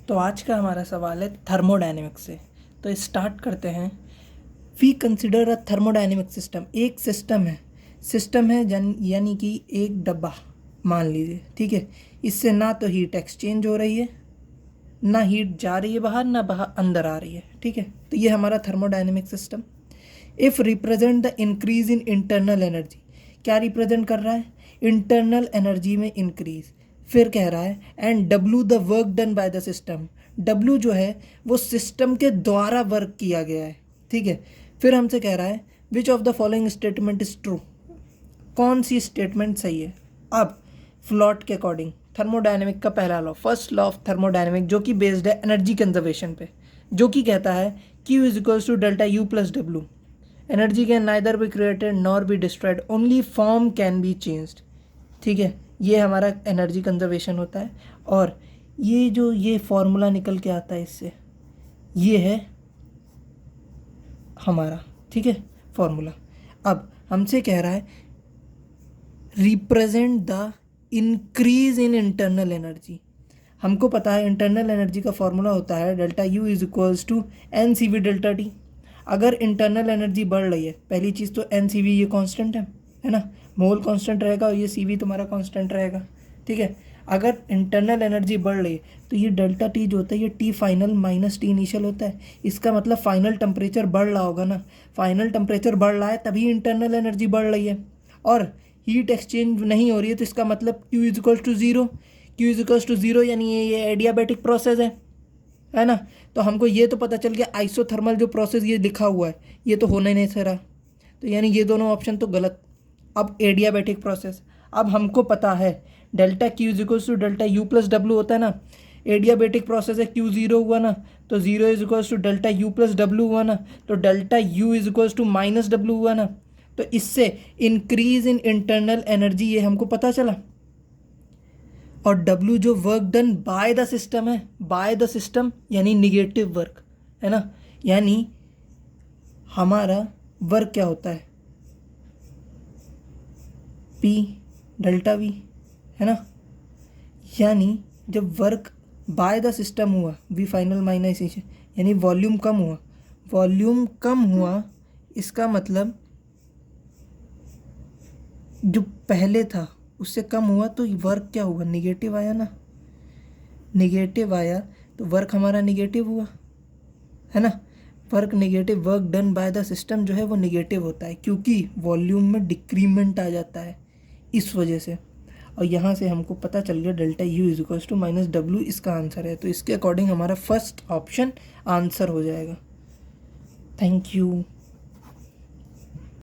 तो आज का हमारा सवाल है थर्मोडायनेमिक्स से। तो स्टार्ट करते हैं। We consider a thermodynamic system. एक सिस्टम है यानी कि एक डब्बा मान लीजिए, ठीक है। इससे ना तो हीट एक्सचेंज हो रही है, ना हीट जा रही है बाहर, ना बाहर अंदर आ रही है, ठीक है। तो ये हमारा thermodynamic system. If represent the increase in internal energy, क्या रिप्रेजेंट कर रहा है? इंटरनल एनर्जी में इंक्रीज। फिर कह रहा है and W the work done by the system. W जो है वो सिस्टम के द्वारा वर्क किया गया है, ठीक है। फिर हमसे कह रहा है which of the following statement is true, कौन सी स्टेटमेंट सही है। अब फ्लॉट के अकॉर्डिंग थर्मोडायनेमिक का पहला law, first law of thermodynamic, जो कि बेस्ड है एनर्जी कंजर्वेशन पे, जो कि कहता है Q is equals to delta U plus W. Energy can neither be created nor be destroyed, only form can be changed, ठीक है। ये हमारा एनर्जी कंजर्वेशन होता है। और ये फॉर्मूला निकल के आता है इससे, ये है हमारा, ठीक है, फॉर्मूला। अब हमसे कह रहा है represent the increase in internal energy. हमको पता है इंटरनल एनर्जी का फॉर्मूला होता है delta U is equals to N C V delta T. अगर इंटरनल एनर्जी बढ़ रही है, पहली चीज़ तो एन सी वी ये कांस्टेंट है ना, मोल कांस्टेंट रहेगा और ये सी वी तुम्हारा कांस्टेंट रहेगा, ठीक है। अगर इंटरनल एनर्जी बढ़ रही है तो ये डेल्टा टी जो होता है ये T final minus T initial होता है। इसका मतलब फाइनल टेम्परेचर बढ़ रहा होगा ना, फाइनल टेम्परेचर बढ़ रहा है तभी इंटरनल एनर्जी बढ़ रही है। और हीट एक्सचेंज नहीं हो रही है तो इसका मतलब Q is equals to zero. Q is equals to zero यानी ये एडियाबैटिक प्रोसेस है ना। तो हमको ये तो पता चल गया आइसोथर्मल जो प्रोसेस ये लिखा हुआ है ये तो होने नहीं से रहा, तो यानी ये दोनों ऑप्शन तो गलत। अब एडियाबैटिक प्रोसेस, अब हमको पता है delta Q is equals to delta U plus W होता है ना। एडियाबैटिक प्रोसेस है, Q ज़ीरो हुआ ना तो zero is equals to delta U plus W हुआ ना, तो delta U is equals to minus W हुआ ना। तो इससे इंक्रीज इन इंटरनल एनर्जी ये हमको पता चला। और W जो work done by the system है, बाय द सिस्टम यानी निगेटिव वर्क है ना, यानी हमारा वर्क क्या होता है P डेल्टा V, है ना। यानी जब वर्क बाय द सिस्टम हुआ V फाइनल माइनस यानी वॉल्यूम कम हुआ, वॉल्यूम कम हुआ इसका मतलब जो पहले था उससे कम हुआ तो वर्क क्या हुआ, निगेटिव आया ना। निगेटिव आया तो वर्क हमारा निगेटिव हुआ, है ना। Work negative, work done by the system जो है वो निगेटिव होता है क्योंकि वॉल्यूम में डिक्रीमेंट आ जाता है इस वजह से। और यहाँ से हमको पता चल गया delta U is equals to minus W इसका आंसर है। तो इसके अकॉर्डिंग हमारा फर्स्ट ऑप्शन आंसर हो जाएगा। Thank you.